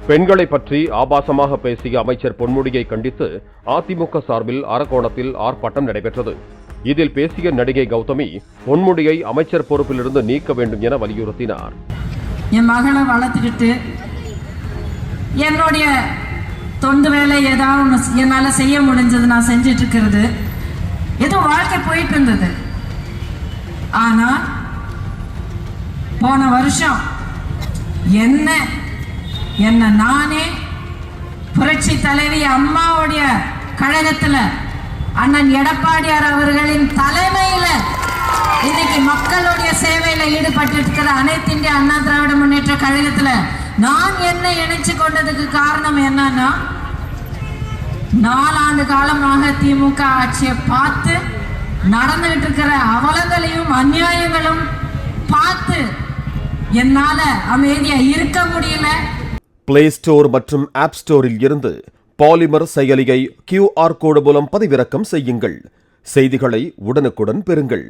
பெண்களை பற்றி ஆபாசமாக பேசிய அமைச்சர் பொன்முடியை கண்டித்து அதிமுக சார்பில் அரக்கோணத்தில் ஆர்ப்பாட்டம் நடைபெற்றது. இதில் பேசிய நடிகை கௌதமி பொன்முடியை அமைச்சர் பொறுப்பிலிருந்து நீக்க வேண்டும் என வலியுறுத்தினார். என் மகளை வளர்த்துக்கிட்டு என்னுடைய தொண்டு வேலை ஏதாவது என்னால செய்ய முடிஞ்சது நான் செஞ்சிட்டு இருக்கிறது, ஏதோ வாழ்க்கை போயிட்டு இருந்தது. ஆனா போன வருஷம் என்ன நானே புரட்சி தலைவி அம்மாவுடைய கழகத்துல அண்ணன் எடப்பாடியார் அவர்களின் தலைமையில இன்னைக்கு மக்களுடைய சேவையில ஈடுபட்டு இருக்கிற அனைத்து இந்திய அண்ணா திராவிட முன்னேற்ற கழகத்துல நான் என்ன இணைச்சு கொண்டதுக்கு காரணம் என்னன்னா, 4 ஆண்டு காலமாக திமுக ஆட்சியை பார்த்து நடந்துகிட்டு இருக்கிற அவலங்களையும் அநியாயங்களும் பார்த்து என்னால அமைதியா இருக்க முடியல. பிளே ஸ்டோர் மற்றும் ஆப் ஸ்டோரில் இருந்து பாலிமர் செயலியை QR கோடு மூலம் பதிவிறக்கம் செய்யுங்கள். செய்திகளை உடனுக்குடன் பெறுங்கள்.